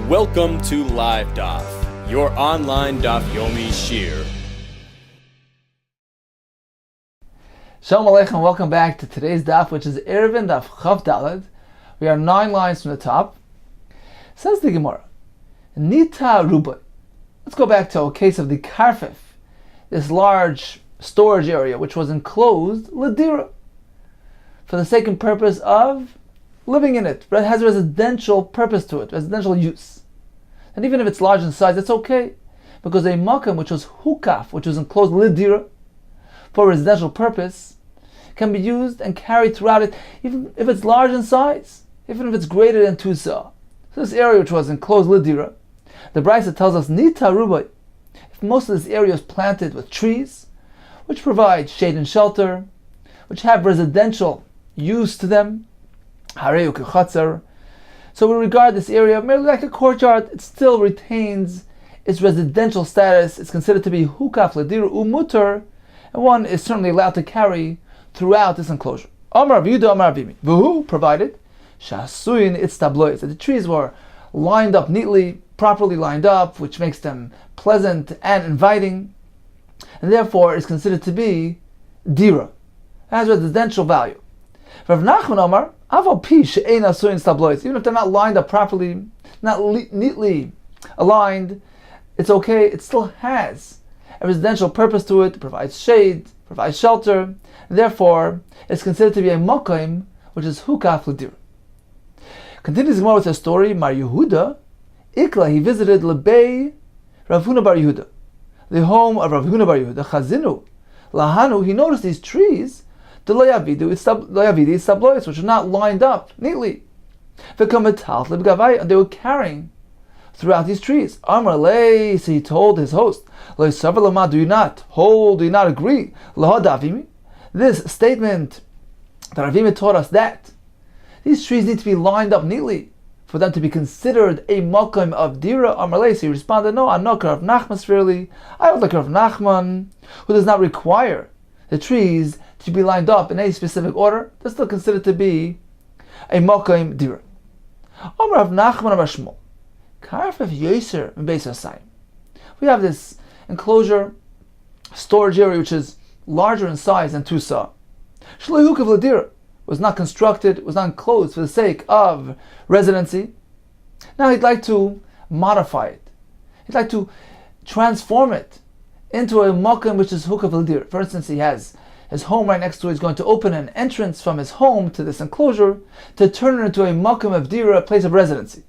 Welcome to Live Daf, your online Daf Yomi Shir. Shalom Aleichem, welcome back to today's Daf, which is Eruvin Daf Chav Daled. We are 9 lines from the top. Says the Gemara, Nita Ruba. Let's go back to a case of the Karfif, this large storage area which was enclosed Ladira, for the sake and purpose of living in it, but it has a residential purpose to it, residential use. And even if it's large in size, it's okay, because a makam which was hukaf, which was enclosed lidira, for a residential purpose, can be used and carried throughout it, even if it's large in size, even if it's greater than 2 sa. So this area which was enclosed lidira, the Brisa tells us, Nita Rubai, if most of this area is planted with trees, which provide shade and shelter, which have residential use to them, Hareu Kechatzar, so we regard this area merely like a courtyard. It still retains its residential status. It's considered to be hukaf lediru umuter, and one is certainly allowed to carry throughout this enclosure. Amar Yehuda, Amar Avimi, v'hu, provided shasuyin its tabloids, that the trees were lined up neatly, properly lined up, which makes them pleasant and inviting, and therefore is considered to be dira. It has residential value. Rav Nachman Amar, Aval pi she'ein asuyin tabloids, even if they're not lined up properly, not neatly aligned, it's okay. It still has a residential purpose to it. It provides shade, provides shelter, and therefore it's considered to be a mokaim, which is hukaf l'dir. Continues the Gemara with a story. Mar Yehuda, Ikla, he visited Lebei Rav Huna bar Yehuda, the home of Rav Huna bar Yehuda. Chazinu lahanu, he noticed these trees, the loyavidu tabloids, which are not lined up neatly. And they were carrying throughout these trees. Amar lei, so he told his host, do you not hold, do you not agree? This statement that Ravimi taught us, that these trees need to be lined up neatly for them to be considered a makom of dira. Amar lei, so he responded, no, I'm not Rav Nachman spherely. I would like Rav Nachman, who does not require the trees to be lined up in a specific order. They're still considered to be a makom dira. Amar Rav Nachman Amar Shmuel, Karfif Yoser in Beis Hasayim. We have this enclosure, storage area which is larger in size than 2 sa. Shloi hukav l'dira, was not constructed, was not enclosed for the sake of residency. Now he'd like to modify it. He'd like to transform it into a makom which is hukav l'dira. For instance, he has his home right next to it. He's going to open an entrance from his home to this enclosure to turn it into a makom of dira, a place of residency.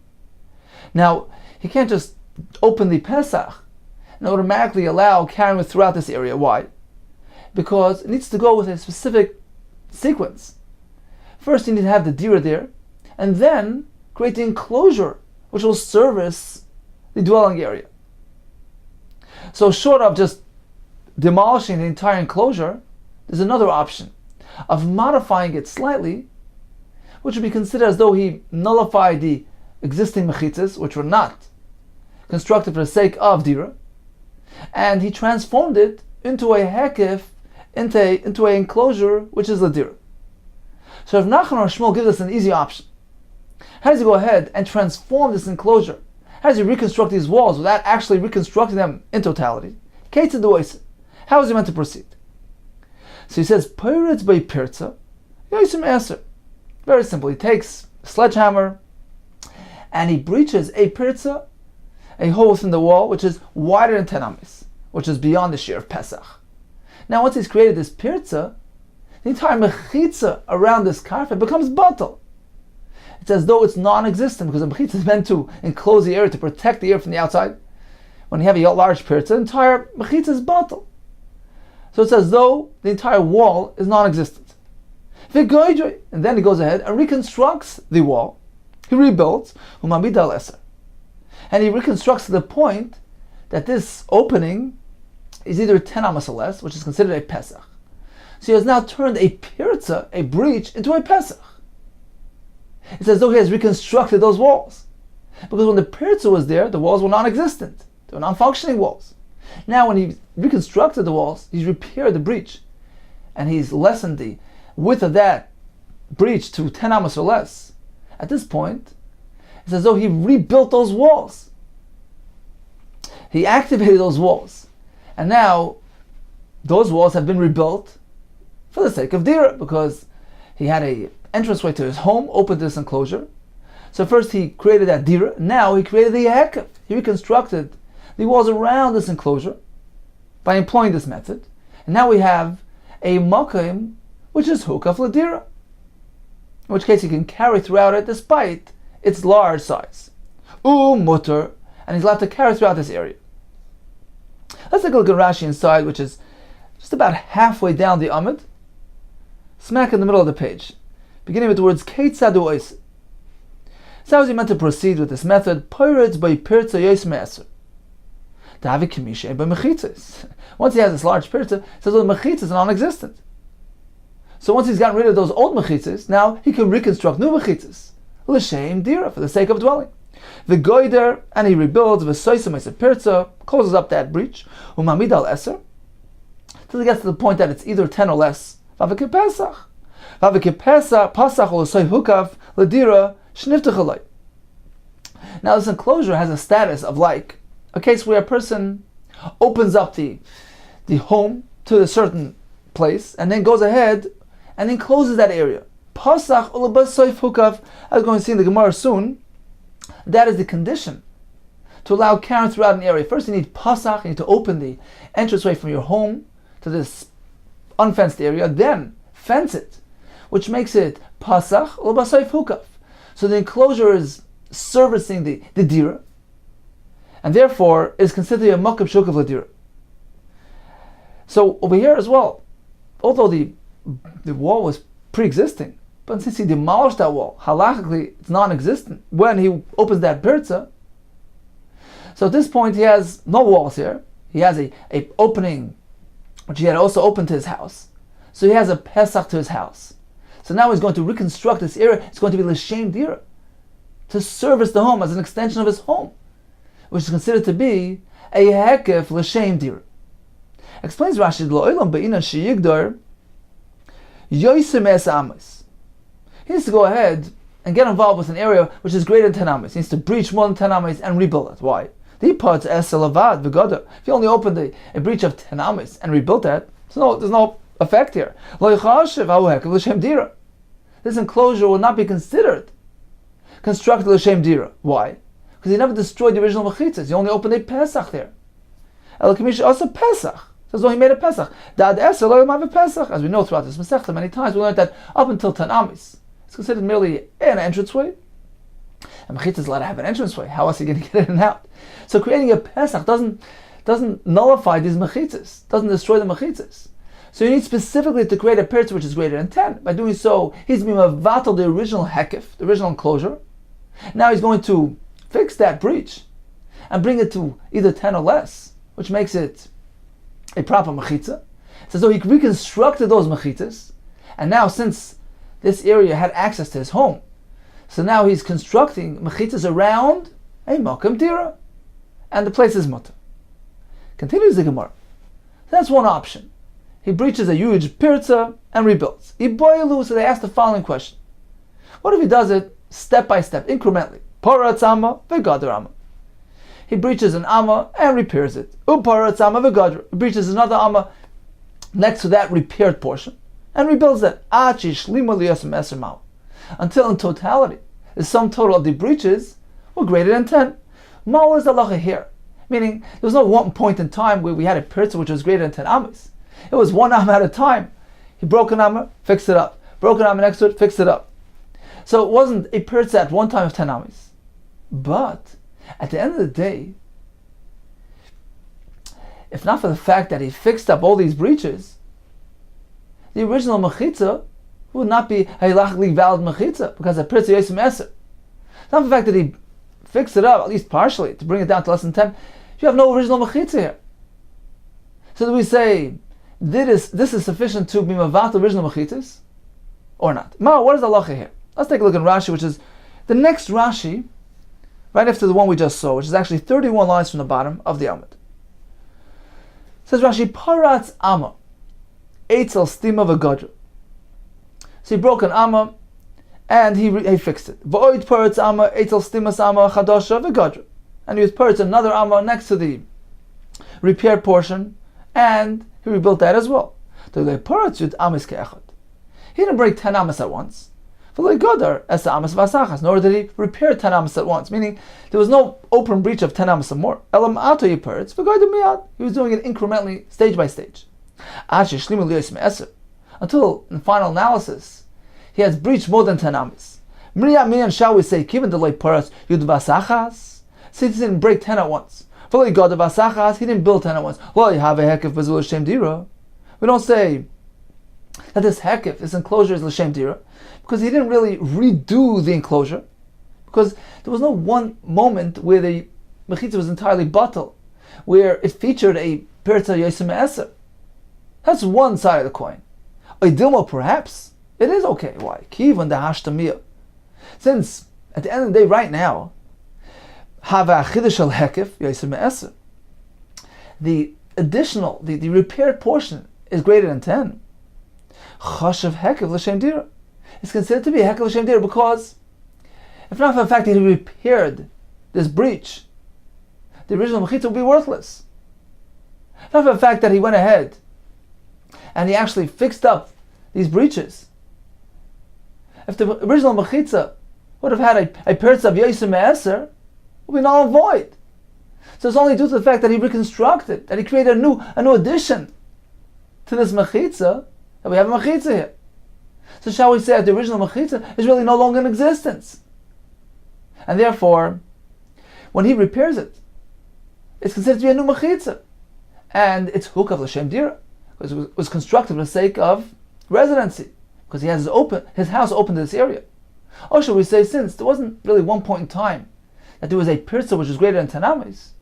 Now, he can't just open the Pesach and automatically allow carrying it throughout this area. Why? Because it needs to go with a specific sequence. First, you need to have the dira there, and then create the enclosure which will service the dwelling area. So short of just demolishing the entire enclosure, there's another option of modifying it slightly, which would be considered as though he nullified the existing mechitzas, which were not constructed for the sake of dira, and he transformed it into a hekif, into an enclosure which is the dira. So Rav Nachman or Shmuel gives us an easy option. How does he go ahead and transform this enclosure? How does he reconstruct these walls without actually reconstructing them in totality? How is he meant to proceed? So he says, Piretz by Pirza, Yosim Eser. Very simple. He takes a sledgehammer and he breaches a Pirza, a hole within the wall, which is wider than 10 amis, which is beyond the shear of Pesach. Now, once he's created this Pirza, the entire mechitza around this karfet becomes batal. It's as though it's non-existent, because the mechitza is meant to enclose the area, to protect the air from the outside. When you have a large Pirza, the entire mechitza is batal. So it's as though the entire wall is non-existent. And then he goes ahead and reconstructs the wall. He rebuilds, and he reconstructs to the point that this opening is either 10 amas or less, which is considered a Pesach. So he has now turned a pirza, a breach, into a Pesach. It's as though he has reconstructed those walls. Because when the pirza was there, the walls were non-existent. They were non-functioning walls. Now when he reconstructed the walls, he's repaired the breach, and he's lessened the width of that breach to 10 amas or less. At this point, It's as though he rebuilt those walls. He activated those walls. And now, those walls have been rebuilt for the sake of dira, because he had a entranceway to his home, open to this enclosure. So first he created that dira, now he created the hekef. He reconstructed the walls around this enclosure by employing this method. And now we have a makom, which is hukaf ladira, in which case he can carry throughout it despite its large size. Mutter, and he's allowed to carry throughout this area. Let's take a look at Rashi inside, which is just about halfway down the Amud, smack in the middle of the page, beginning with the words Keitzad u'ois. So how is he meant to proceed with this method? Pirates by pirza yos me'eser. Once he has this large pirza, it says the mechitzas are non-existent. So once he's gotten rid of those old mechitzas, now he can reconstruct new mechitzas. L'shem dira, for the sake of dwelling. The goider, and he rebuilds, v'soisem eser pirza, closes up that breach, u'mamid al eser, till he gets to the point that it's either 10 or less. V'avike pesach. V'avike pesach, pasach or l'soy hukav, l'dira, shniftach. Now this enclosure has a status of like a case where a person opens up the home to a certain place and then goes ahead and then closes that area. Pasach or l'soy hukav, as we're going to see in the Gemara soon, that is the condition to allow carrying throughout an area. First you need pasach, you need to open the entranceway from your home to this unfenced area, then fence it, which makes it pasach or basayf hukaf. So the enclosure is servicing the dira, and therefore is considered a makab shukav ladira. So over here as well, although the wall was pre-existing, but since he demolished that wall, halachically it's non-existent when he opens that pirza. So at this point he has no walls here. He has a opening which he had also opened to his house. So he has a pesach to his house. So now he's going to reconstruct this area. It's going to be l'shem dira, to service the home as an extension of his home, which is considered to be a hekef l'shem dira. Explains Rashi, Lo'olam be'inan sheyigdor yoisem es amos. He needs to go ahead and get involved with an area which is greater than 10 amos. He needs to breach more than 10 amos and rebuild it. Why? The parts esel v'goda. If you only opened a breach of 10 amos and rebuilt that, there's no effect here. This enclosure will not be considered constructed l'shem dira. Why? Because he never destroyed the original mechitzas. He only opened a pesach there. El kamish also pesach. So he made a pesach. Dad esel lo yamav a pesach. As we know throughout this masechta many times, we learned that up until 10 amos, it's considered merely an entranceway. And mechitzah is allowed to have an entranceway. How else are you going to get in and out? So creating a pesach doesn't nullify these mechitzas, doesn't destroy the mechitzas. So you need specifically to create a pirza which is greater than 10. By doing so, he's being mavatal the original hekef, the original enclosure. Now he's going to fix that breach and bring it to either 10 or less, which makes it a proper mechitzah. It's as though he reconstructed those mechitzas, and now since this area had access to his home, so now he's constructing mechitzas around a makam dira, and the place is mutter. Continues the Gemara. That's one option. He breaches a huge pirza and rebuilds. Iboilu, so they ask the following question. What if he does it step by step, incrementally? Paratz amma v'gadar amma. He breaches an amma and repairs it. Uparatz amma v'gadar. He breaches another amma next to that repaired portion and rebuilds that. Achi shlima liyasem eser ma'u. Until in totality, the sum total of the breaches were greater than 10. What is the halacha here? Meaning, there was no one point in time where we had a pirza which was greater than 10 amos. It was one amma at a time. He broke an amma, fixed it up. Broke an amma next to it, fixed it up. So it wasn't a pirza at one time of 10 amos. But, at the end of the day, if not for the fact that he fixed up all these breaches, the original mechitza would not be a halachically valid mechitza, because a pirza yosem eser. Not for the fact that he fixed it up, at least partially, to bring it down to less than 10, you have no original mechitza here. So do we say, this is sufficient to be mavat original mechitzas, or not? What is the halacha here? Let's take a look at Rashi, which is the next Rashi, right after the one we just saw, which is actually 31 lines from the bottom of the Amud. Says Rashi, Paratz Amma, Eitzel Stima V'Godra. So he broke an Amma, and he fixed it. V'oid peretz amma etel stimas amma chadasha v'gadra. And he was peretz another amma next to the repaired portion, and he rebuilt that as well. He didn't break 10 amas at once. Nor did he repair 10 amas at once, meaning there was no open breach of 10 amas or more. He was doing it incrementally, stage by stage. Until, in final analysis, he has breached more than 10 amas. Shall we say, given the late paras, since he didn't break 10 at once. He didn't build 10 at once. We don't say that this hekif, this enclosure, is l'shem dira, because he didn't really redo the enclosure, because there was no one moment where the mechitza was entirely batal, where it featured a peretza yosem eser. That's one side of the coin. Oidilmo, perhaps it is okay. Why? Kivan the hashtamiyah. Since at the end of the day, right now, hava chidush al hekif yosem eser. The additional, the repaired portion is greater than 10. Chashav hekif l'shem dira. It's considered to be a hekif l'shem dira because, if not for the fact that he repaired this breach, the original mechitza would be worthless. If not for the fact that he went ahead and he actually fixed up these breaches. If the original mechitza would have had a peretz of yosem me'eser, it would be null and void. So it's only due to the fact that he reconstructed, that he created a new addition to this mechitza, that we have a mechitza here. So shall we say that the original mechitza is really no longer in existence? And therefore, when he repairs it, it's considered to be a new mechitza. And it's hukav l'shem dira, because it was constructed for the sake of residency, because he has his house open to this area. Or shall we say, since there wasn't really one point in time that there was a pirza which was greater than 10 amas,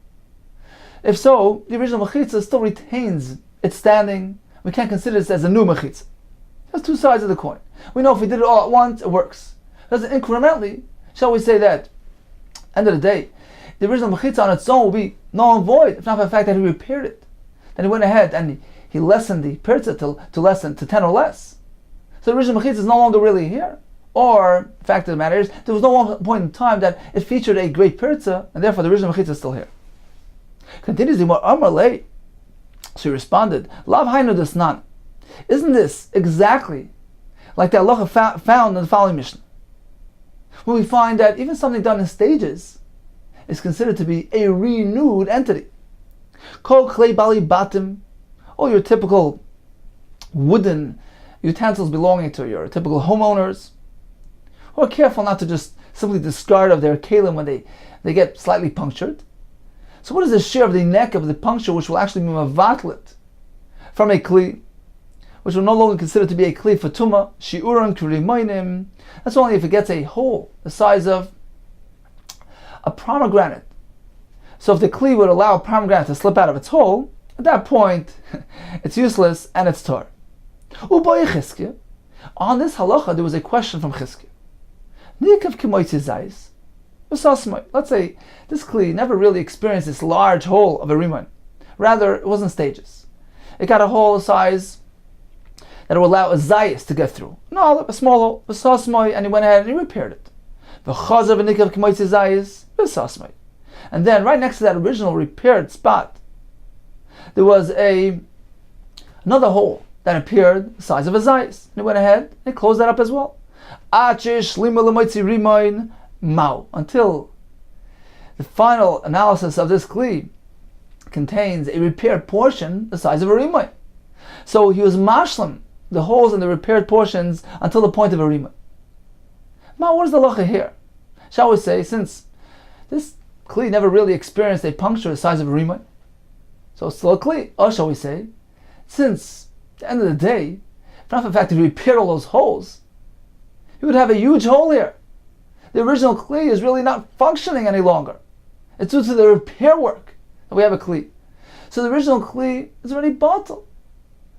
if so, the original mechitza still retains its standing. We can't consider this as a new mechitza. There's two sides of the coin. We know if we did it all at once, it works. Does it incrementally? Shall we say that, end of the day, the original mechitza on its own will be null and void, if not for the fact that he repaired it. Then he went ahead and he lessened the pirza to 10 or less. So the original mechitza is no longer really here. Or, the fact of the matter is, there was no one point in time that it featured a great pirza, and therefore the original mechitza is still here. Continues the more Amarle. So he responded, Lav Hainu Desnan. Isn't this exactly like the halacha found in the following Mishnah? When we find that even something done in stages is considered to be a renewed entity. Kol klei bali batim, all your typical wooden utensils belonging to your typical homeowners, who are careful not to just simply discard of their kalim when they get slightly punctured. So what is the share of the neck of the puncture which will actually be mavatlet from a kli, which will no longer consider to be a kli for tuma, shi'uran krimaynim? That's only if it gets a hole the size of a pomegranate. So if the kli would allow a pomegranate to slip out of its hole, at that point it's useless and it's tar. On this halacha there was a question from Chizkiah. Let's say this kli never really experienced this large hole of a riman. Rather, it was in stages. It got a hole the size that it would allow a zayis to get through. No, a small hole, and he went ahead and he repaired it. And then right next to that original repaired spot, there was another hole that appeared the size of a zayis. And he went ahead and closed that up as well. Until the final analysis of this kli contains a repaired portion the size of a rimay. So he was mashlim the holes in the repaired portions until the point of a rimay. Now what is the halacha here? Shall we say, since this kli never really experienced a puncture the size of a rimay, so it's still a kli? Or shall we say, since at the end of the day, if not for the fact that he repaired all those holes, he would have a huge hole here. The original kli is really not functioning any longer. It's due to the repair work that we have a kli. So the original kli is already batal,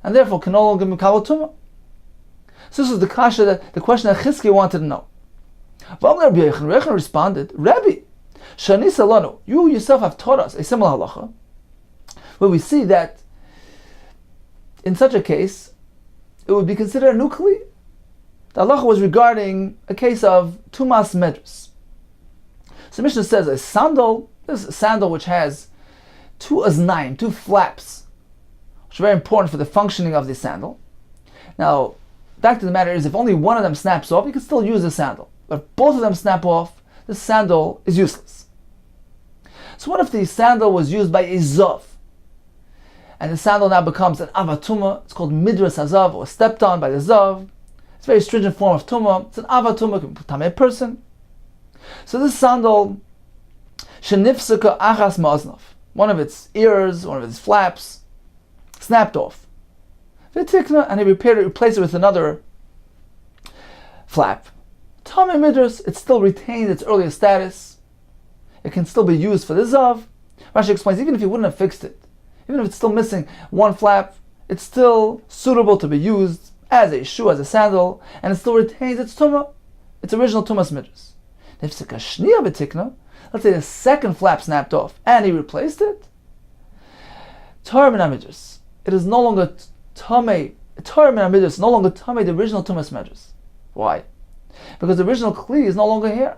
and therefore can no longer be mikabel tumah. So this is the kasha, the question that Chizkiah wanted to know. Rabbi Yochanan responded, Rabbi, Shani Salanu, you yourself have taught us a similar halacha, where we see that in such a case, it would be considered a new kli. The halacha was regarding a case of tumas medrus. So Mishnah says a sandal, this is a sandal which has two aznaim, two flaps, which are very important for the functioning of the sandal. Now, fact of the matter is, if only one of them snaps off, you can still use the sandal. But if both of them snap off, the sandal is useless. So what if the sandal was used by a zav, and the sandal now becomes an avatuma? It's called midras hazav, or stepped on by the zav. It's a very stringent form of tumah. It's an avatuma, it can be tamei person. So this sandal, shenifsaka achas ma'aznav, one of its ears, one of its flaps, snapped off. V'tikna, and he repaired it, replaced it with another flap. Tamei midras, it still retains its earlier status. It can still be used for the zav. Rashi explains, even if you wouldn't have fixed it, even if it's still missing one flap, it's still suitable to be used as a shoe, as a sandal, and it still retains its tumah, its original tumas midras. Let's say the second flap snapped off and he replaced it. Tar min midras. It is no longer tamei. Tar min midras, no longer tamei the original tumas midras. Why? Because the original kli is no longer here.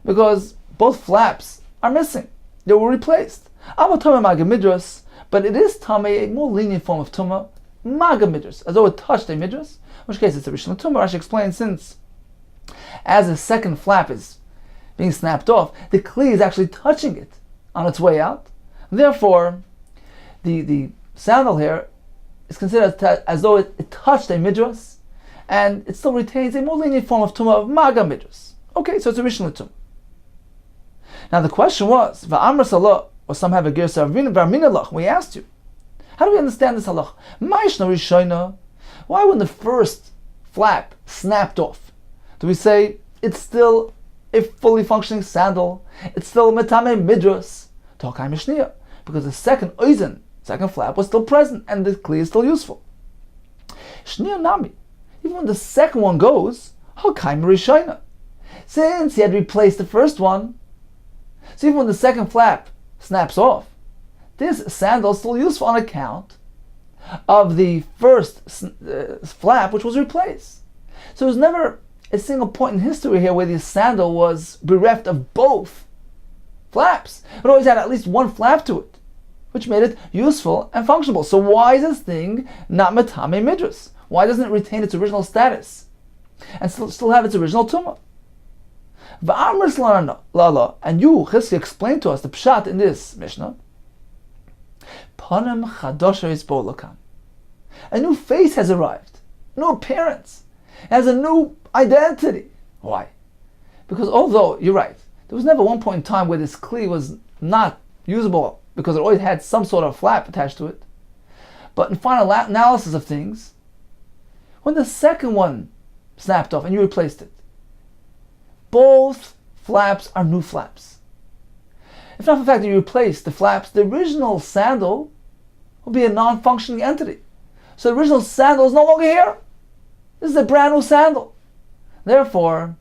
Because both flaps are missing. They were replaced. Amo tamei maga midras, but it is tamei, a more lenient form of tumah, maga midras, as though it touched a midras, in which case it's a rishon tumah. Rashi explains, since as the second flap is being snapped off, the kli is actually touching it on its way out. Therefore, the sandal here is considered as though it touched a midras, and it still retains a more lenient form of tumah of maga midras. Okay, so it's a rishon tumah. Now the question was, va'amr salah, or some have a girsa v'arminalach. We asked you, how do we understand this halach? Ma'ishna rishayna. Why when the first flap snapped off, do we say it's still a fully functioning sandal? It's still metame midras. Tokai mishniya, because the second oizen, second flap, was still present and the kli is still useful. Shniya nami. Even when the second one goes, hakai rishayna. Since he had replaced the first one, so even when the second flap snaps off, this sandal is still useful on account of the first flap which was replaced. So there's never a single point in history here where the sandal was bereft of both flaps. It always had at least one flap to it, which made it useful and functional. So why is this thing not metame midras? Why doesn't it retain its original status and still have its original tumah? And you, Chizki, explained to us the pshat in this Mishnah. Panim chadosha is bolakan. A new face has arrived, new appearance. It has a new identity. Why? Because although, you're right, there was never one point in time where this kli was not usable because it always had some sort of flap attached to it. But in final analysis of things, when the second one snapped off and you replaced it, both flaps are new flaps. If not for the fact that you replaced the flaps, the original sandal will be a non-functioning entity. So the original sandal is no longer here. This is a brand new sandal. Therefore,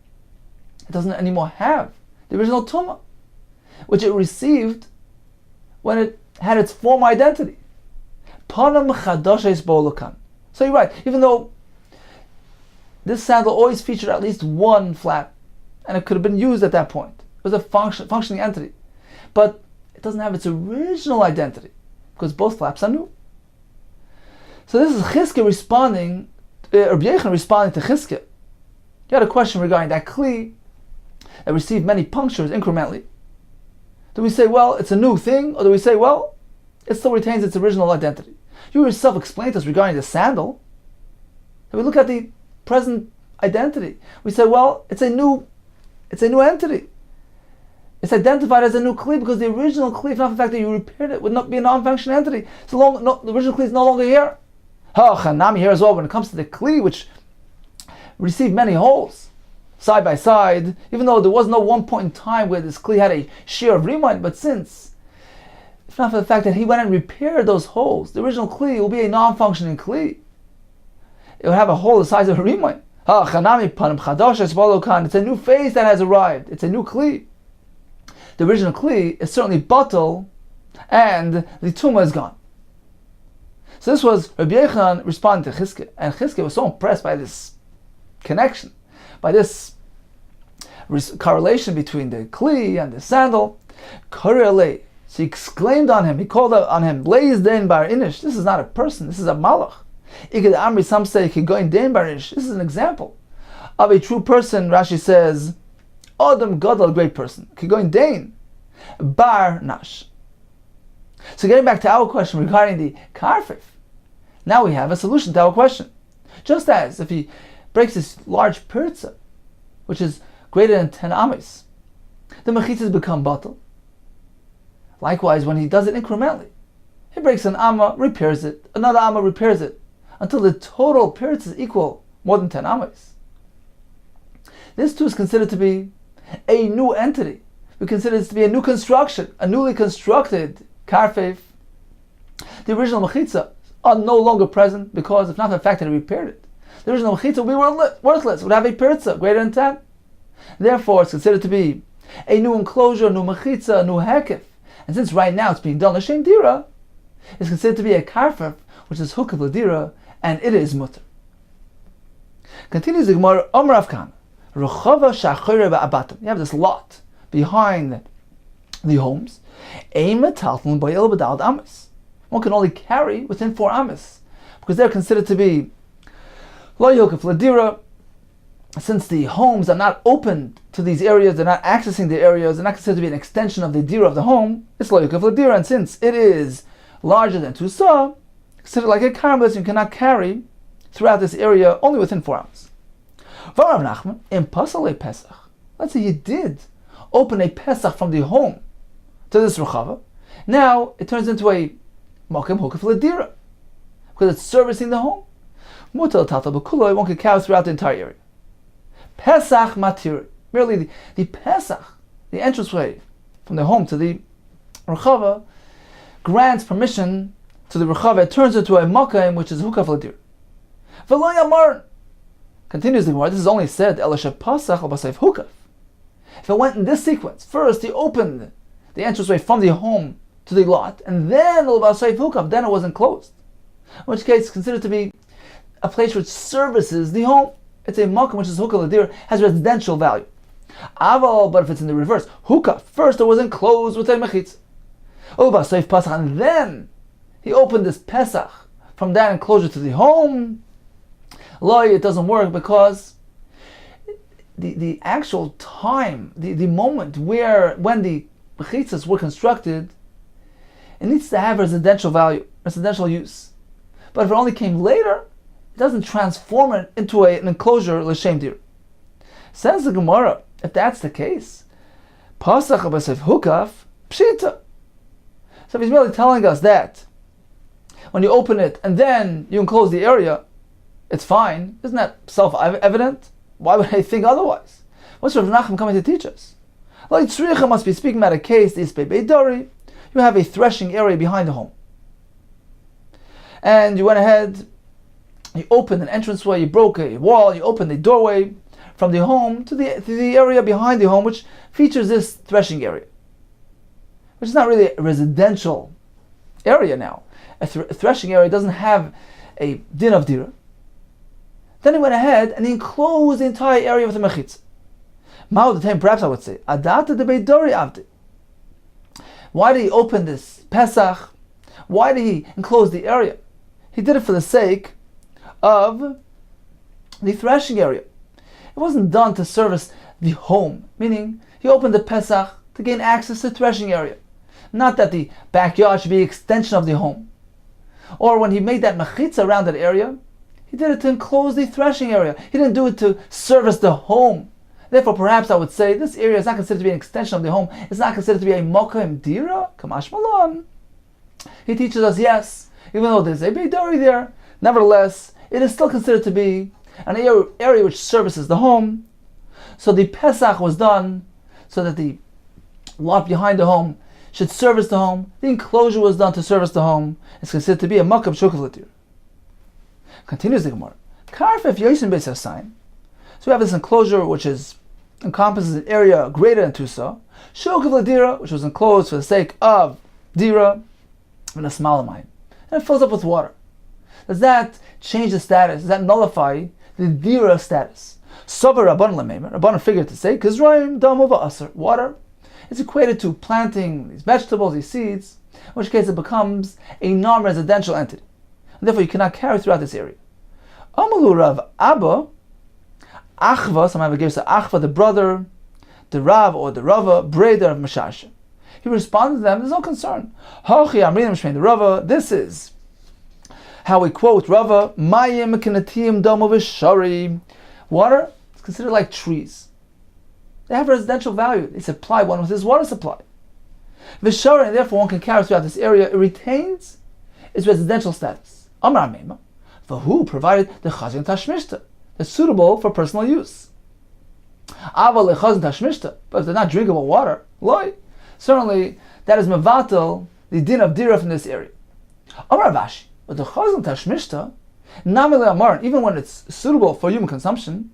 it doesn't anymore have the original tumah, which it received when it had its former identity. Panam chadoshes bolokan. So you're right, even though this sandal always featured at least one flap, and it could have been used at that point. It was a functioning entity. But it doesn't have its original identity, because both flaps are new. So this is Chizki responding, Rabbi Yechon responding to Chizki. He had a question regarding that kli that received many punctures incrementally. Do we say, well, it's a new thing, or do we say, well, it still retains its original identity? You yourself explained to us regarding the sandal. If we look at the present identity, we say, well, it's a new entity. It's identified as a new kli because the original kli, if not for the fact that you repaired it, would not be a non-functioning entity. So the original kli is no longer here. Chanami here as well, when it comes to the kli, which received many holes side by side, even though there was no one point in time where this kli had a shear of remind, but since, if not for the fact that he went and repaired those holes, the original kli will be a non-functioning kli. It would have a hole the size of a remind. It's a new phase that has arrived. It's a new kli. The original kli is certainly batal, and the tumah is gone. So this was Rabbi Yechon responding to Chizki, and Chizki was so impressed by this connection, by this correlation between the kli and the sandal. Korele, so he exclaimed on him, he called out on him, Leiz dein bar inish. This is not a person, this is a malach. Iked amri, some say kigoin dein bar inish. This is an example of a true person. Rashi says, Adam gadol, great person. Kigoin dein bar nash. So getting back to our question regarding the karfif, now we have a solution to our question. Just as if he breaks this large pirza, which is greater than 10 amis, the mechitzas become batal. Likewise, when he does it incrementally, he breaks an amma, repairs it, another amma, repairs it, until the total pirza is equal more than 10 amis. This too is considered to be a new entity. We consider this to be a new construction, a newly constructed karfif. The original mechitza are no longer present because, if not for the fact that he repaired it, the original mechitza would be worthless, would have a pirza greater than 10. Therefore, it's considered to be a new enclosure, a new mechitza, a new hekif. And since right now it's being done l'shem dira, it's considered to be a karfif, which is hukav l'dira, and it is mutter. Continues the Gemara, Omer Avkan, Rechava shachore ba'abatim. You have this lot behind the homes. One can only carry within 4 amas, because they're considered to be lo yokef l'dira. Since the homes are not open to these areas, they're not accessing the areas, they're not considered to be an extension of the dira of the home, it's lo yokef l'dira. And since it is larger than 2 sa, considered like a karmelis, you cannot carry throughout this area only within 4 amas. V'Rav Nachman, in pasal Pesach, let's say you did open a Pesach from the home to this rechava, now it turns into a makom hukaf l'dira, because it's servicing the home. Mutal tata b'kuloi, one could carry throughout the entire area. Pesach matir, merely the Pesach, the entranceway from the home to the rechava, grants permission to the rechava. It turns into a makom which is hukaf l'dira. V'lo yamar, continues the Gemara, this is only said elashe pasach l'basayf hukaf. If it went in this sequence, first he opened the entranceway from the home to the lot, and then l'basayf hukaf, then it was enclosed. In which case it's considered to be a place which services the home. It's a makom which is hukaf l'dir, has residential value. Aval, but if it's in the reverse, hukaf, first it was enclosed with a mechitz. L'basayf pasach, and then he opened this Pesach from that enclosure to the home. Loi, it doesn't work, because the actual time, the moment when the mechitzas were constructed, it needs to have residential value, residential use. But if it only came later, it doesn't transform it into an enclosure l'shem dir. Says the Gemara, if that's the case, pasach b'seif hukaf pshita. So if he's merely telling us that when you open it and then you enclose the area, it's fine, isn't that self-evident? Why would I think otherwise? What's Rav Nachman coming to teach us? Like tzricha must be speaking about a case, you have a threshing area behind the home. And you went ahead, you opened an entranceway, you broke a wall, you opened a doorway from the home to the area behind the home, which features this threshing area, which is not really a residential area now. A threshing area doesn't have a din of dira. Then he went ahead and he enclosed the entire area with a mechitz. Perhaps I would say, Adata de Beidori Avdi. Why did he open this Pesach? Why did he enclose the area? He did it for the sake of the threshing area. It wasn't done to service the home, meaning he opened the Pesach to gain access to the threshing area. Not that the backyard should be an extension of the home. Or when he made that mechitza around that area, he did it to enclose the threshing area. He didn't do it to service the home. Therefore, perhaps I would say this area is not considered to be an extension of the home. It's not considered to be a makom dira, kamash malon. He teaches us, yes, even though there's a beidari there, nevertheless, it is still considered to be an area which services the home. So the Pesach was done so that the lot behind the home should service the home. The enclosure was done to service the home. It's considered to be a makom shukav l'dir. Continues the Gemara. Karfif yosin beis hasayin. So we have this enclosure which encompasses an area greater than 2 sa. Shukav l'dira, which was enclosed for the sake of dira, and a smaller mine. And it fills up with water. Does that change the status? Does that nullify the dira status. Sover Rabban Lameimer, Rabban figured to say, Kizraim Damova Aser, water is equated to planting these vegetables, these seeds, in which case it becomes a non-residential entity. And therefore you cannot carry throughout this area. Amalu Rav Abba, Achva, some have a gives Achva, the brother, the Rav or the Rava, brother of Mashasha. He responded to them, there's no concern. Hachi Amrinim Shmein the Rava, this is how we quote Rava, Mayim Kinatiyim Domo Vishari. Water is considered like trees. They have residential value. They supply one with his water supply. Vishari, and therefore one can carry throughout this area, it retains its residential status. Amar Mema, for who provided the Chazin Tashmishta, that's suitable for personal use. Aval Chazin Tashmishta, but if they're not drinkable water, loy, certainly that is mevatel, the din of dira from this area. Amar Vashi, but the Chazin Tashmishta, namile amar, even when it's suitable for human consumption,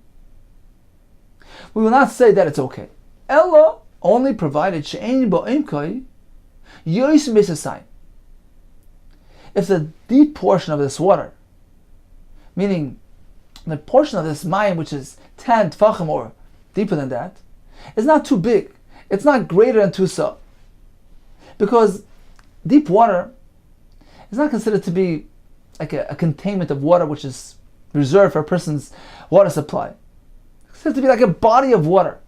we will not say that it's okay. Ella only provided she'ein bo'imkoi yosim b'sasayim. If the deep portion of this water, meaning the portion of this mayim which is 10 tfachim or deeper than that, is not too big, it's not greater than 2 sa, because deep water is not considered to be like a containment of water which is reserved for a person's water supply. It's considered to be like a body of water,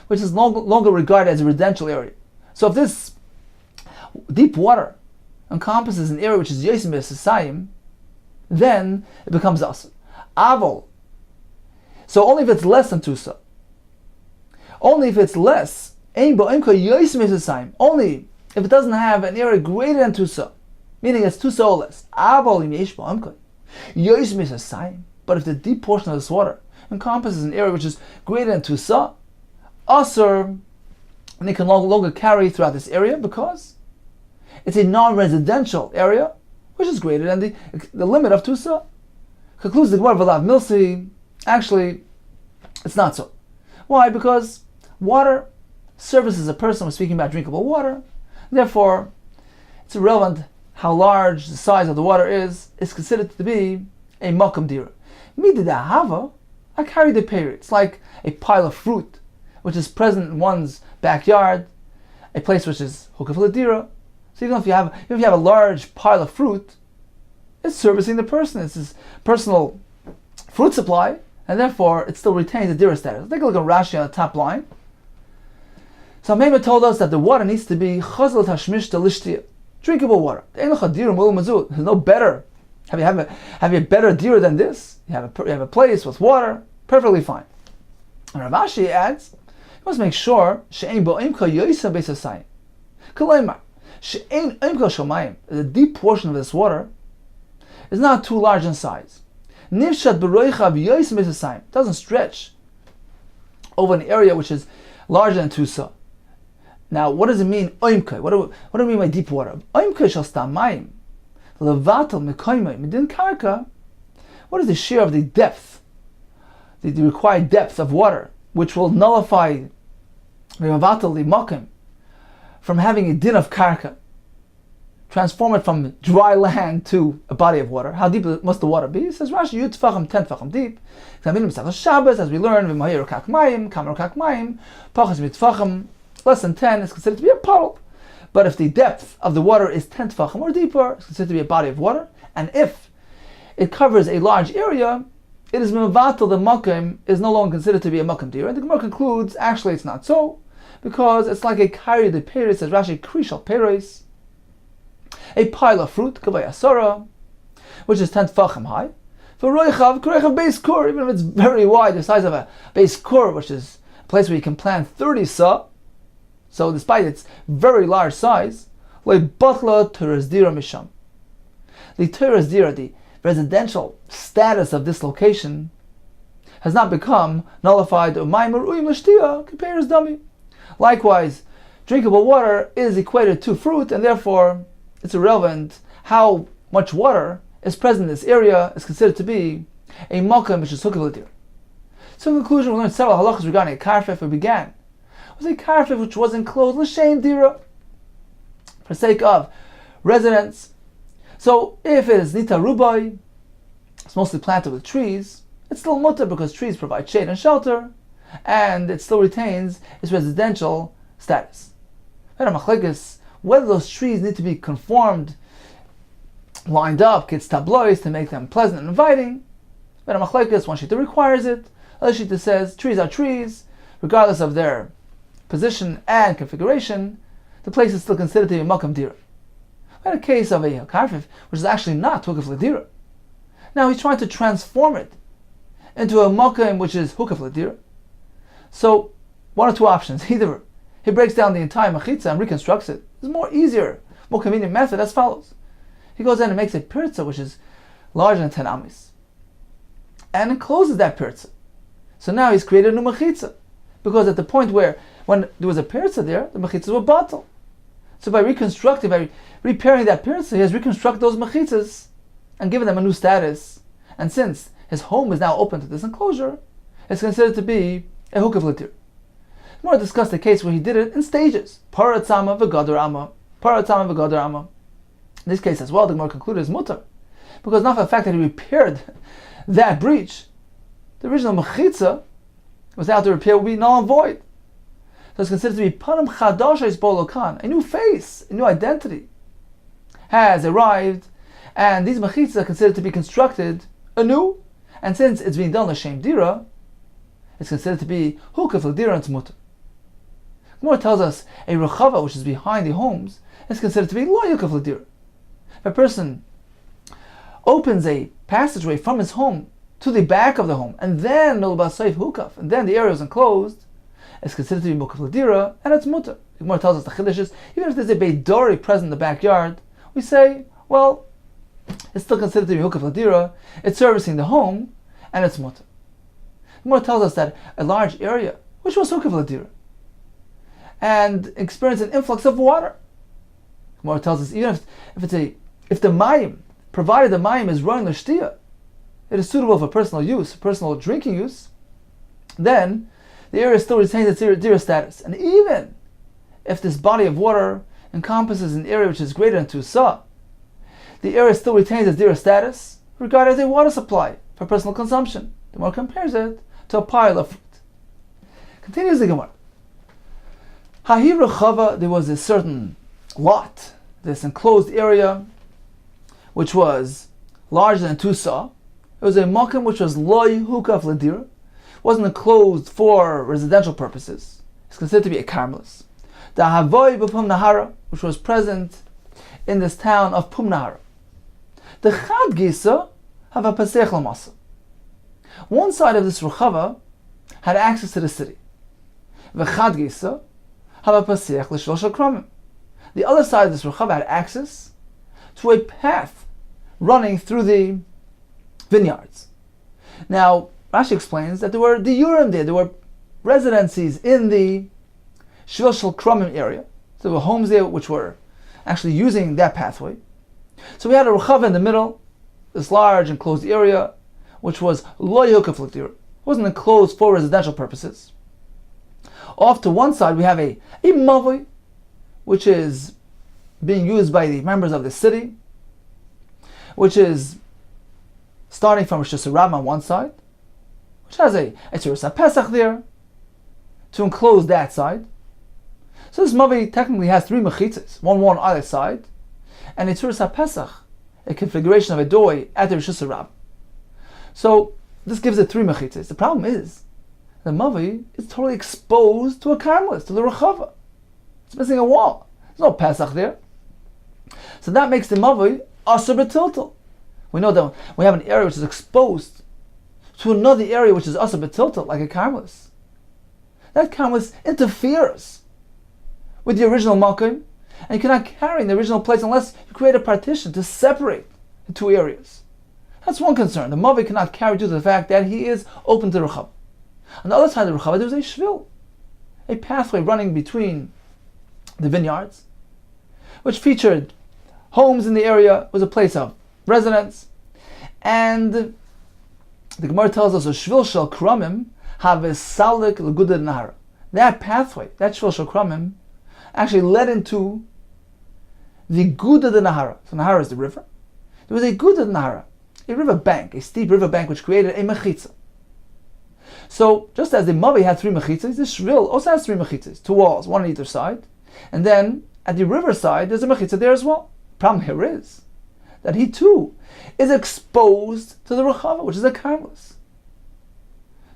which is no longer regarded as a residential area. So if this deep water encompasses an area which is yosim b'sasayim, then it becomes asur. Aval. So only if it's less than 2 sa. Only if it's less, ein bo'imka yosim b'sasayim. Only if it doesn't have an area greater than 2 sa, meaning it's 2 sa or less. Aval im yesh bo'imka yosim b'sasayim. But if the deep portion of this water encompasses an area which is greater than 2 sa, asur, and they can no longer carry throughout this area because it's a non-residential area which is greater than the limit of 2 sa. Concludes the Gemara V'lav Milsi, actually, it's not so. Why? Because water services a person. We're speaking about drinkable water. Therefore, it's irrelevant how large the size of the water is. It's considered to be a makam dira. Midida hava, I carry the period. It's like a pile of fruit which is present in one's backyard, a place which is hukaf dira. So even if you have a large pile of fruit, it's servicing the person. It's his personal fruit supply, and therefore it still retains the dira status. Take a look at Rashi on the top line. So Mema told us that the water needs to be chazal tashmish delishtia, drinkable water. There's no better. Have you a better dira than this? You have a place with water, perfectly fine. And Rav Ashi adds, you must make sure she'ein bo'imka yoisa b'sasayim. Kalaymar, she'ein imka shomayim. The deep portion of this water is not too large in size. Nivshat b'roichav yoisa b'sasayim. It doesn't stretch over an area which is larger than 2 sa. Now, what does it mean, oimka? What do we mean by deep water? Oimka shall stamayim. Levatal mekoimay midin karka. What is the share of the depth, the required depth of water, which will nullify mevatal the makim from having a din of karka, transform it from dry land to a body of water? How deep must the water be? It says Rashi, yud tfachim 10 tfachim deep. Shabbos, as we learn, v'mahir kakmayim, kamar kakmayim, pachas mitfachim, less than 10 is considered to be a puddle. But if the depth of the water is 10 tfachim or deeper, it's considered to be a body of water. And if it covers a large area, it is mevatel, the makim is no longer considered to be a makim dira. And the Gemara concludes, actually it's not so, because it's like a kari de peres, as Rashi, krishal peres, a pile of fruit, kavay asara, which is 10 tfachim high. For roichav, korechav base kur, even if it's very wide, the size of a base kur, which is a place where you can plant 30 sa. So despite its very large size, like batla teres dira misham. The teres dira, the residential status of this location, has not become nullified. Likewise, drinkable water is equated to fruit, and therefore it's irrelevant how much water is present in this area is considered to be a makom which is hukav. So in conclusion, we learned several halachas regarding a karfef. We began was a karfef which was enclosed l'shem dira, for sake of residence. So if it is nita rubai, it's mostly planted with trees, it's still mutter because trees provide shade and shelter, and it still retains its residential status. Whether those trees need to be conformed, lined up, kids tabloids, to make them pleasant and inviting. One shita requires it, other shita says trees are trees, regardless of their position and configuration. The place is still considered to be a makam dira. We had a case of a karfif, which is actually not hukaf ladira. Now he's trying to transform it into a makam which is hukaf ladira. So, one or two options. Either he breaks down the entire machitza and reconstructs it. It's a more easier, more convenient method as follows. He goes in and makes a pirza which is larger than 10 amis, and encloses that pirza. So now he's created a new machitza, because at the point where, when there was a pirza there, the machitzas were batal. So by reconstructing, by repairing that pirza, he has reconstructed those machitzas and given them a new status. And since his home is now open to this enclosure, it's considered to be a hukav litir. More discussed the case where he did it in stages. Paratzama v'gadar amma. Paratzama v'gadar amma. In this case as well, the Gemara concluded is mutter, because not for the fact that he repaired that breach, the original mechitza without the repair would be null and void. So it's considered to be panam chadasha bolokan, a new face, a new identity has arrived, and these mechitzas are considered to be constructed anew, and since it's being done l'shem dira, it's considered to be hukaf l'dira and mutter. Gemara tells us a rechava which is behind the homes is considered to be lo hukaf l'dira. If a person opens a passageway from his home to the back of the home, and then milbasayif hukaf, and then the area is enclosed, it's considered to be mukaf l'dira, and it's mutter. The Gemara tells us the chiddush is, even if there's a beidori present in the backyard, we say, well, it's still considered to be hukaf l'dira, it's servicing the home, and it's mutter. The Gemara tells us that a large area, which was hukaf l'dira, and experienced an influx of water. The Gemara tells us, even if the mayim, provided the mayim is running the shtiya, it is suitable for personal use, personal drinking use, then the area still retains its dira status. And even if this body of water encompasses an area which is greater than 2 sa, the area still retains its dira status, regarded as a water supply for personal consumption. The Gemara compares it to a pile of fruit. Continues the Gemara. Hahi rechava, there was a certain lot, this enclosed area, which was larger than 2 sa. It was a makom which was loy hukaf l'dira, wasn't enclosed for residential purposes. It's considered to be a karmelis. The havoy b'pum nahara, which was present in this town of Pum Nahara. The chad gisa have a pasech l'masa. One side of this rechava had access to the city. The chad gisa have a pasech l'shlosh kramim. The other side of this rechava had access to a path running through the vineyards. Now, Rashi explains that there were diyurim there were residencies in the Shvil Shel Kromim area. So there were homes there which were actually using that pathway. So we had a rechava in the middle, this large enclosed area, which was lo yukaf l'dira, wasn't enclosed for residential purposes. Off to one side we have a mavoi, which is being used by the members of the city, which is starting from Rosh Hashanah on one side, which has a Tzuras HaPesach there, to enclose that side. So this Mavi technically has 3 mechitzas, one on either side, and a Tzuras HaPesach, a configuration of a doy at the Rosh Hashanah. So this gives it 3 mechitzas. The problem is, the Mavi is totally exposed to a karmelis, to the Rechava. It's missing a wall. There's no Pesach there. So that makes the Mavi Asur B'tiltal. We know that we have an area which is exposed to another area which is Asur B'tiltal, like a karmelis. That karmelis interferes with the original makom, and you cannot carry in the original place unless you create a partition to separate the 2 areas. That's one concern. The Mavi cannot carry due to the fact that he is open to Rechav. On the other side of the Rechav, there was a shvil, a pathway running between the vineyards, which featured homes in the area, was a place of residence, and the Gemara tells us a shvil shel kramim have a salik l'gudad nahara. That pathway, that shvil shel kramim, actually led into the gudad nahara. So nahara is the river. There was a gudad nahara, a river bank, a steep river bank which created a mechitza. So just as the Mavi had 3 mechitzas, the Shvil also has 3 mechitzas, 2 walls, 1 on either side. And then at the riverside, there's a mechitza there as well. Problem here is that he too is exposed to the Rechava, which is a Karmelis.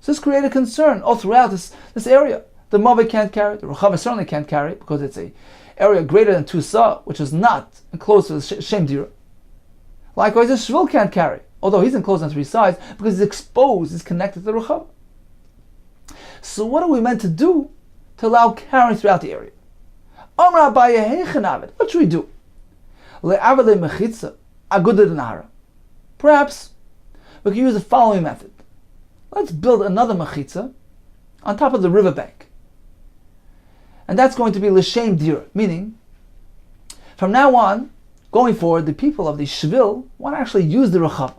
So this created concern all throughout this area. The Mavi can't carry it, the Rechava certainly can't carry it because it's an area greater than 2 sa, which is not enclosed to the Shem Dira. Likewise, the Shvil can't carry, although he's enclosed on 3 sides because he's exposed, he's connected to the Rechava. So what are we meant to do to allow carrying throughout the area? What should we do? Perhaps we can use the following method. Let's build another mechitza on top of the riverbank. And that's going to be l'shem dira, meaning from now on, going forward, the people of the Shvil want to actually use the Rechava.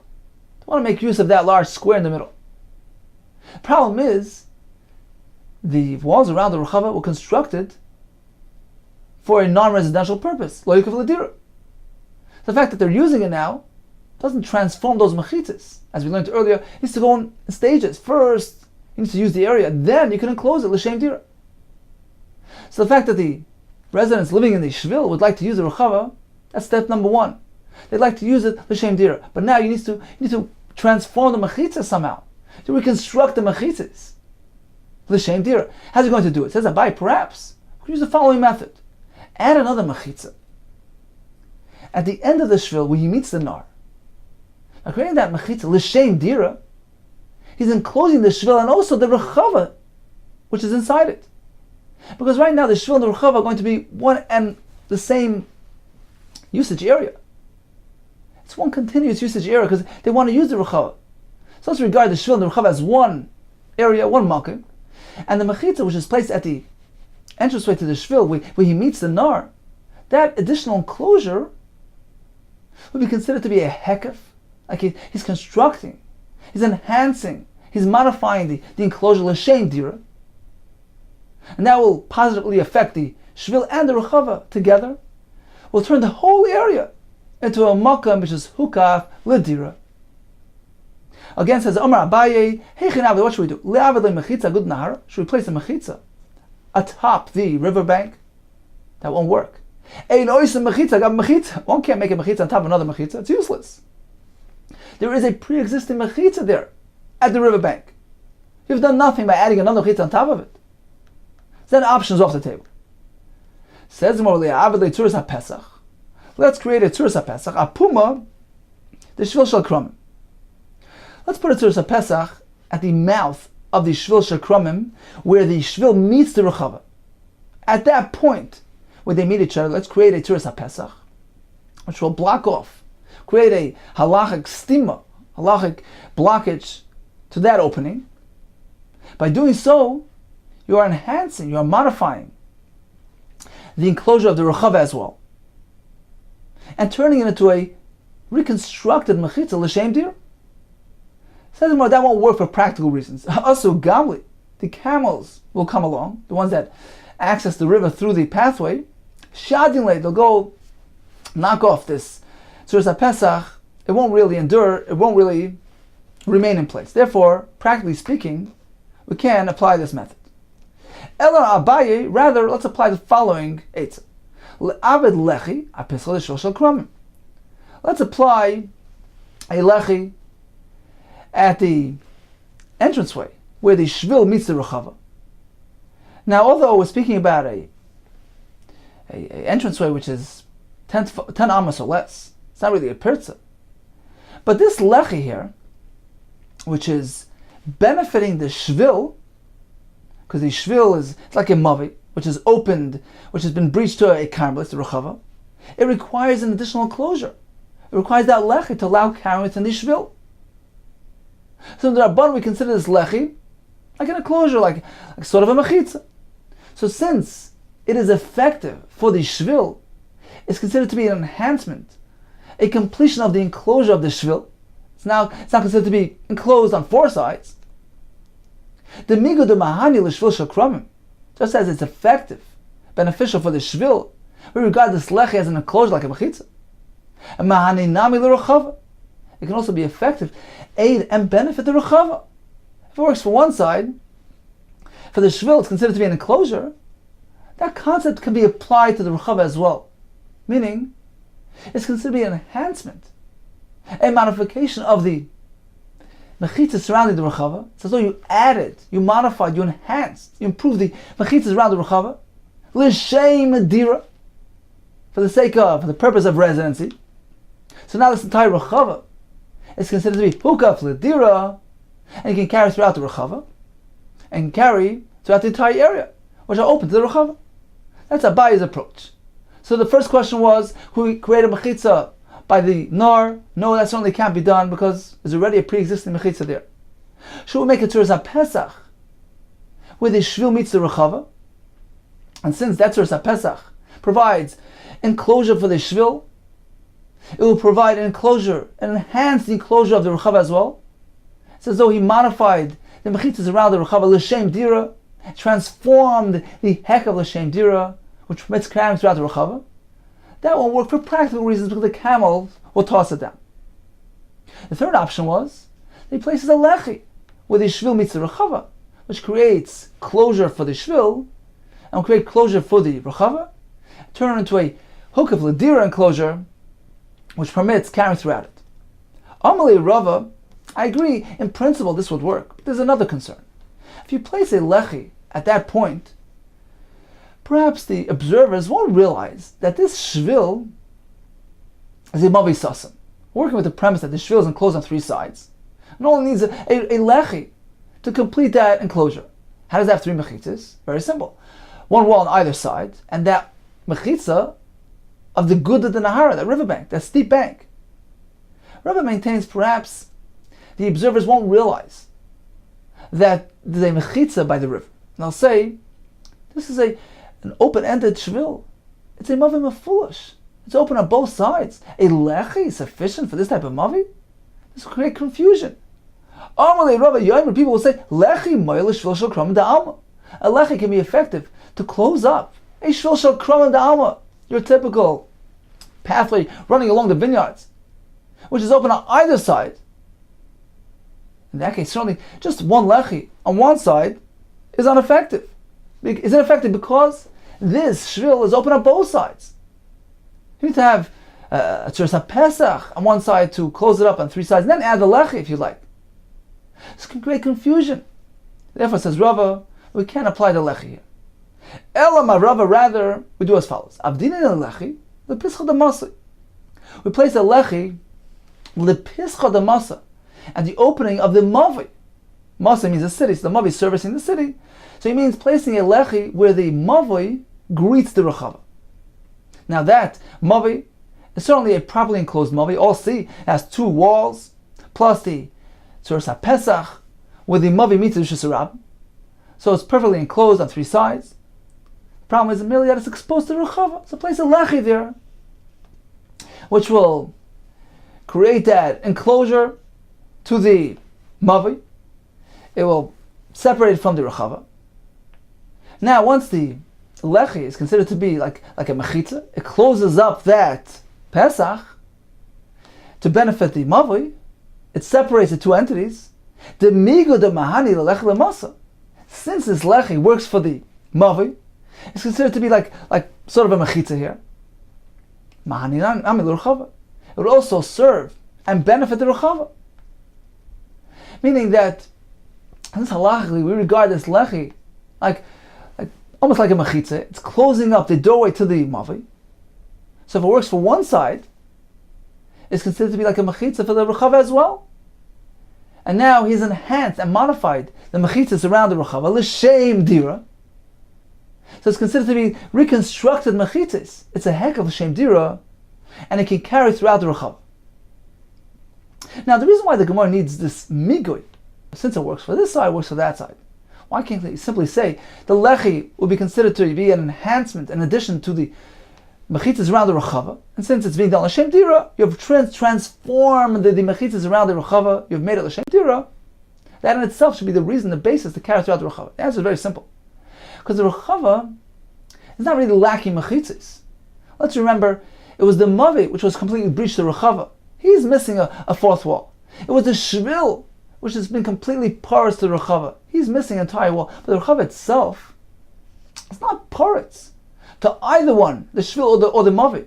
They want to make use of that large square in the middle. The problem is, the walls around the Rechava were constructed for a non-residential purpose, lo yikav l'dira. The fact that they're using it now doesn't transform those mechitzas. As we learned earlier, it needs to go in stages. First, you need to use the area, then you can enclose it, l'shem dira. So the fact that the residents living in the Shvil would like to use the Rechava, that's step number 1. They'd like to use it, l'shem dira. But now you need to transform the mechitzas somehow, to reconstruct the mechitzas, l'shem dira. How's he going to do it? It says Abai, perhaps we can use the following method. Add another mechitza at the end of the Shvil where he meets the Nar. Now creating that mechitza, l'shem dira, he's enclosing the Shvil and also the Rechava, which is inside it. Because right now the Shvil and the Rechava are going to be one and the same usage area. It's one continuous usage area because they want to use the Rechava. So let's regard the Shvil and the Rechava as one area, one makom, and the mechitza, which is placed at the entranceway to the Shvil, where he meets the Nar, that additional enclosure would be considered to be a hekef, like he's constructing, he's enhancing, he's modifying the enclosure l'shem dira, and that will positively affect the Shvil and the Rechava together, will turn the whole area into a makam which is hukaf l'dira. Again says Omar Abaye, hey Chinav, what should we do? Le'avad le'mechitza gud nahar, should we place a mechitza atop the riverbank? That won't work. One can't make a mechitza on top of another mechitza. It's useless. There is a pre-existing mechitza there at the riverbank. You've done nothing by adding another mechitza on top of it. So then options off the table. Says more Pesach. Let's create a tzuras Pesach. Apuma, the Shvil Shel Kromim. Let's put a tzuras Pesach at the mouth of the Shvil Shel Kromim, where the Shvil meets the Rechava. At that point, where they meet each other, let's create a tzuras Pesach, which will block off, create a halachic stima, halachic blockage to that opening. By doing so, you are enhancing, you are modifying the enclosure of the Rechava as well, and turning it into a reconstructed mechitza l'shem dira. Says more, that won't work for practical reasons. Also, gamli, the camels will come along, the ones that access the river through the pathway. Shadinle, they'll go knock off this tzuras Pesach. It won't really endure. It won't really remain in place. Therefore, practically speaking, we can apply this method. Ela Abaye, rather, let's apply the following eitzah. Le'aved lechi apisal l'shvil shel kromim. Let's apply a lechi at the entranceway where the Shvil meets the Rechava. Now, although we're speaking about a entranceway which is 10 amos or less, it's not really a pirza. But this lechi here, which is benefiting the Shvil, because the Shvil it's like a mavi, which is opened, which has been breached to a karmelis, the Rechava, it requires an additional closure. It requires that lechi to allow carrying within the Shvil. So in the Rabban we consider this lechi like an enclosure, like sort of a mechitza. So since it is effective for the Shvil, it's considered to be an enhancement, a completion of the enclosure of the Shvil. It's not considered to be enclosed on 4 sides. The migu de mahani l'shvil shel kromim, just as it's effective, beneficial for the Shvil, we regard this lechi as an enclosure like a mechitza. And mahani nami l'rechava, it can also be effective, aid and benefit the Rechava. If it works for one side, for the shvil it's considered to be an enclosure, that concept can be applied to the rechava as well. Meaning, it's considered to be an enhancement, a modification of the mechitza surrounding the rechava. It's as though you added, you modified, you enhanced, you improved the mechitzas around the rechava, l'shem dira, for the purpose of residency. So now this entire rechava is considered to be hukaf l'dira, and you can carry throughout the rechava, and carry throughout the entire area, which are open to the rechava. That's Abaye's approach. So the first question was, who created mechitza by the nar? No, that certainly can't be done because there's already a pre-existing mechitza there. Should we make a Tzuras HaPesach where the shvil meets the rechava? And since that Tzuras HaPesach provides enclosure for the shvil, it will provide an enclosure, an enhanced enclosure of the rechava as well. It's as though he modified the mechitzas around the rechava l'shem dira, transformed the heck of l'shem dira, which permits carrying throughout the rechava. That won't work for practical reasons because the camel will toss it down. The third option was that he places a lechi where the shvil meets the rechava, which creates closure for the shvil and will create closure for the rechava, turn it into a hook of ladira enclosure, which permits carrying throughout it. Amalei Rava, I agree, in principle this would work, but there's another concern. If you place a lechi at that point, perhaps the observers won't realize that this shvil is a mavi sasim, working with the premise that the shvil is enclosed on three sides. It only needs a lechi to complete that enclosure. How does that have three mechitzas? Very simple. One wall on either side, and that mechitza of the Gud of the Nahara, that riverbank, that steep bank. Rava maintains perhaps the observers won't realize that there's a mechitza by the river. And they'll say, this is an open-ended shvil. It's a mavi mafulish. It's open on both sides. A lechi is sufficient for this type of mavi? This will create confusion. Amalei Rava Yomer, people will say, lechi moil shvil shel kram da'alma. A lechi can be effective to close up a shvil shel kram da'alma, your typical pathway running along the vineyards, which is open on either side. In that case, certainly just one lechi on one side is ineffective. It's ineffective because this shvil is open on both sides. You need to have a Tzuras HaPesach on one side to close it up on three sides, and then add the lechi if you like. This can create confusion. Therefore, says Rava, we can't apply the lechi here. Elam Rava, rather, we do as follows. Avdinin lechi, lepischa damasa. We place a lechi, lepischa damasa, at the opening of the mavi. Masa means the city, so the mavi is servicing the city. So he means placing a lechi where the mavi greets the rechava. Now that mavi is certainly a properly enclosed mavi. All see it has two walls, plus the Tzuras HaPesach, where the mavi meets the Rishus Harab. So it's perfectly enclosed on three sides. The problem is merely that it's exposed to the rechava. So place a lechi there, which will create that enclosure to the mavi. It will separate it from the rechava. Now, once the lechi is considered to be like a mechitza, it closes up that Pesach to benefit the mavi. It separates the two entities. The migu de mahani lelechi lemasa. Since this lechi works for the mavi, it's considered to be like sort of a mechitza here. Mahani nami l'rechava. It would also serve and benefit the rechava. Meaning that, since halachically we regard this lechi like almost like a mechitza, it's closing up the doorway to the mavi. So if it works for one side, it's considered to be like a mechitza for the rechava as well. And now he's enhanced and modified the mechitzas around the rechava, l'shem dira. So it's considered to be reconstructed mechitzas. It's a heck of l'shem dira, and it can carry throughout the rechava. Now the reason why the Gemara needs this migui, since it works for this side, it works for that side. Why can't they simply say the lechi will be considered to be an enhancement, an addition to the mechitzas around the rechava, and since it's being done l'shem dira, you have transformed the mechitzas around the rechava, you've made it l'shem dira. That in itself should be the reason, the basis to carry throughout the rechava. The answer is very simple, because the rechava is not really lacking mechitzas. Let's remember, it was the mavi which was completely breached the rechava. He's missing a fourth wall. It was the shvil which has been completely porous to the Rechava. He's missing an entire wall. But the Rechava itself, it's not porous to either one, the Shvil or the Mavi.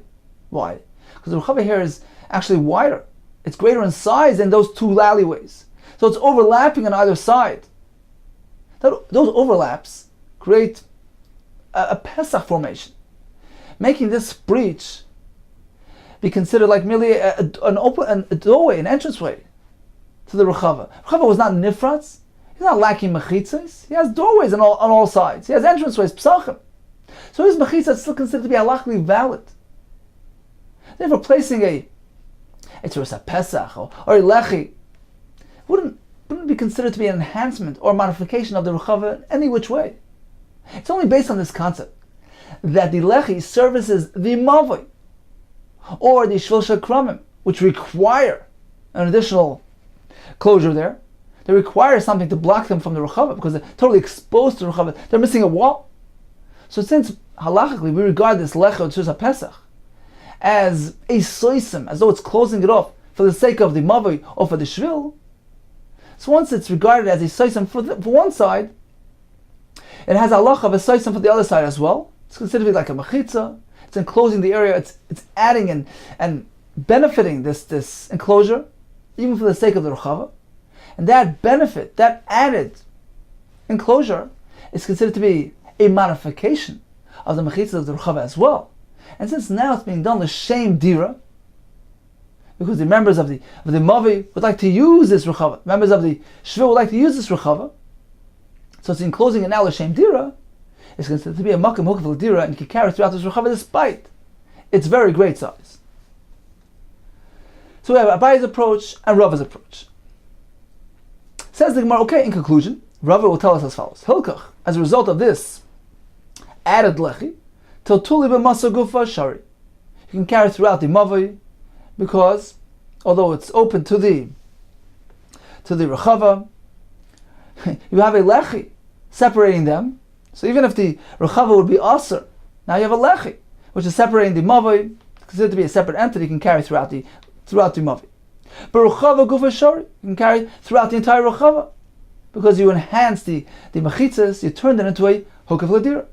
Why? Because the Rechava here is actually wider. It's greater in size than those two alleyways. So it's overlapping on either side. Those overlaps create a Pesach formation, making this breach be considered like merely a doorway, an entranceway to the Rechava. Rechava was not nifratz. He's not lacking mechitzas. He has doorways on all sides. He has entranceways, psachim. So his mechitzah is still considered to be halachically valid. Therefore, placing a Terusa Pesach or a Lechi wouldn't be considered to be an enhancement or modification of the Rechava in any which way. It's only based on this concept that the Lechi services the Mavoi or the Shvil Shakramim, which require an additional closure there. They require something to block them from the Rechava because they're totally exposed to the Rechava. They're missing a wall. So since halachically we regard this Lechi or Terusa Pesach as a soisim, as though it's closing it off for the sake of the Mavoi or for the Shvil, so once it's regarded as a soisim for one side, it has halach of a soisim for the other side as well. It's considered to be like a mechitza. It's enclosing the area. It's adding and benefiting this enclosure, even for the sake of the Rechava. And that benefit, that added enclosure, is considered to be a modification of the mechitza of the Rechava as well. And since now it's being done l'shem dira, because the members of the Mavi would like to use this Rechava, members of the Shvil would like to use this Rechava, so it's enclosing it now l'shem dira, it's considered to be a makom hukav l'dira, and you can carry throughout this Rechava despite its very great size. So we have Abaye's approach and Rava's approach. Says the Gemara, okay, in conclusion, Rava will tell us as follows. Hilkach, as a result of this added lechi, till tuli b'masa gufa shari. You can carry throughout the Mavi, because although it's open to the Rechava, you have a lechi separating them. So even if the Rechava would be aser, now you have a lechi, which is separating the Mavi, considered to be a separate entity, you can carry throughout the Mavi. But Rechava gufa shari, you can carry throughout the entire Rechava, because you enhance the mechitzas, you turn it into a hukav l'dira.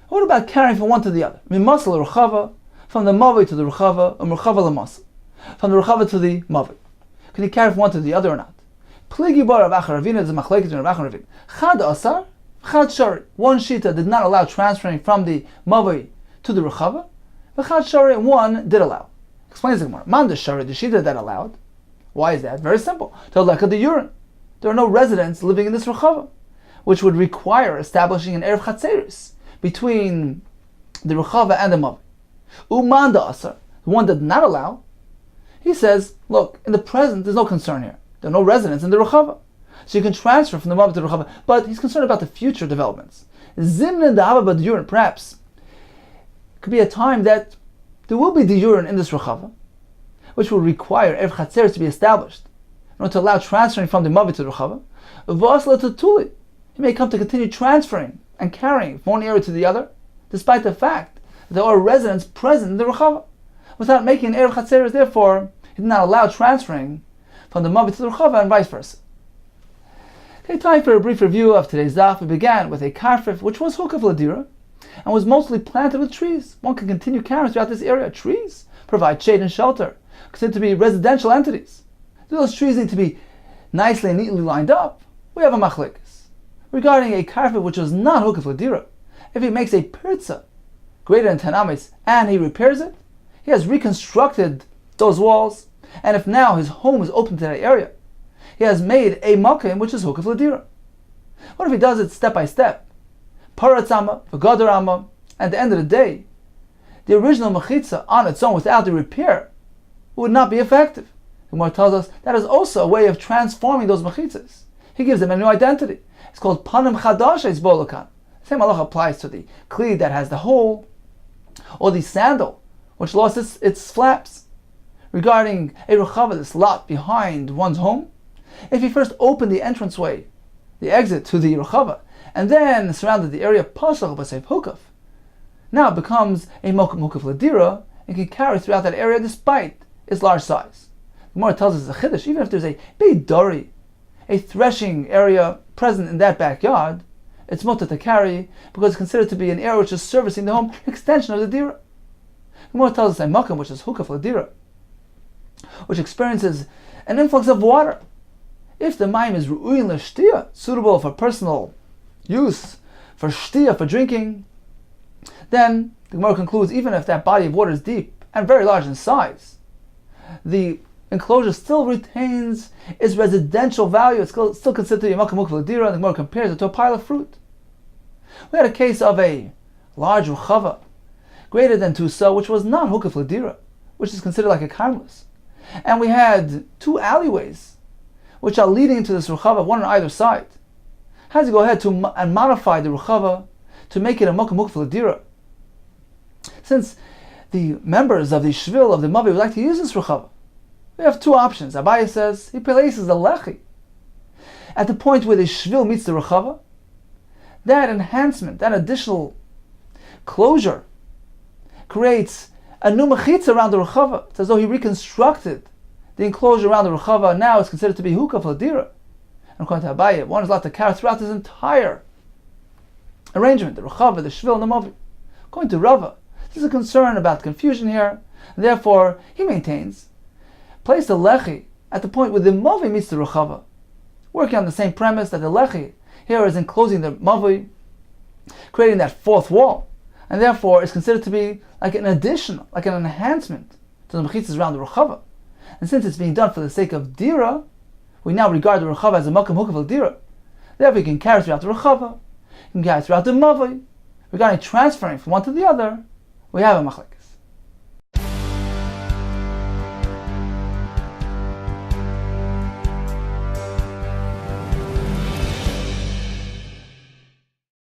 What about carrying from one to the other? Mimasal Rechava, from the Mavi to the Rechava, or Rechava l'masal, from the Rechava to the Mavi. Can you carry from one to the other or not? Pligi bar Rav Acha Ravina is a machlekes between Rav Acha Ravina. Chad asar, chad shari. One shita did not allow transferring from the Mavi to the Rechava, but chad shari, one did allow. Explains the Gemara. Man the shari, the shita that allowed. Why is that? Very simple. To look at the urine. There are no residents living in this Rechava, which would require establishing an Erev Chatzeris between the Rechava and the Mavi. Uman the asar, the one that did not allow, he says, look, in the present there's no concern here. There are no residents in the Rechava. So you can transfer from the Mavi to the Rechava, but he's concerned about the future developments. Zimnin the Hava B'Diyurin, perhaps, could be a time that there will be Diyurin in this Rechava, which will require Erev Chatzeris to be established in order to allow transferring from the Mavi to the Rechava. V'asla to Tuli, he may come to continue transferring and carrying from one area to the other, despite the fact that there are residents present in the Rechava, without making an Erev Chatzeris. Therefore, he did not allow transferring from the Mavi to the Rechava and vice versa. Okay, time for a brief review of today's daf. We began with a karfif, which was hukav l'dira, and was mostly planted with trees. One can continue carrying throughout this area. Trees provide shade and shelter, considered to be residential entities. Those trees need to be nicely and neatly lined up. We have a machlekes regarding a karfif which was not hukav l'dira. If he makes a pirza greater than 10 amis and he repairs it, he has reconstructed those walls, and if now his home is open to that area, he has made a makom which is hukav l'dira. What if he does it step by step? Paratz amma, v'gadar amma, and at the end of the day, the original mechitza on its own without the repair would not be effective. The Gemara tells us that is also a way of transforming those mechitzas. He gives them a new identity. It's called panim chadashes bolokan. The same halacha applies to the kli that has the hole, or the sandal which lost its flaps. Regarding a rechava, this lot behind one's home, if he first opened the entranceway, the exit to the rechava, and then surrounded the area pasach b'seif hukaf, now it becomes a mokum hukaf l'dira and can carry throughout that area despite its large size. The Gemara tells us a chiddush, even if there's a big dori a threshing area present in that backyard, it's mutter to carry because it's considered to be an area which is servicing the home extension of the dira. The Gemara tells us a makam, which is hukaf ladira, which experiences an influx of water. If the mayim is ru'uyin l'shtia, suitable for personal use, for shtia, for drinking, then the Gemara concludes even if that body of water is deep and very large in size, the enclosure still retains its residential value. It's still considered to be a makam hukaf ladira, and the Gemara compares it to a pile of fruit. We had a case of a large ruchava, greater than 2 sa, which was not hukaf ladira, which is considered like a karmelis. And we had 2 alleyways, which are leading into this ruchava, one on either side. How does he go ahead and modify the ruchava to make it a makam hukaf ladira? Since the members of the shvil of the mavi would like to use this ruchava, we have 2 options. Abaye says he places the lechi at the point where the shvil meets the ruchava. That enhancement, that additional closure, creates a new mechitza around the ruchava. It's as though he reconstructed the enclosure around the ruchava. Now it's considered to be hukaf ladira. And according to Abaye, one is allowed to carry throughout this entire arrangement, the ruchava, the shvil, and the mavi. According to Rava, there's a concern about confusion here, and therefore he maintains, place the lechi at the point where the mavi meets the ruchava, working on the same premise that the lechi here is enclosing the mavi, creating that 4th wall, and therefore is considered to be like an additional, like an enhancement to the mechitzas around the ruchava. And since it's being done for the sake of dira, we now regard the ruchava as a makam hukaf dira. Therefore, you can carry throughout the ruchava, you can carry throughout the mavi. Regarding transferring from one to the other, we have a machlek.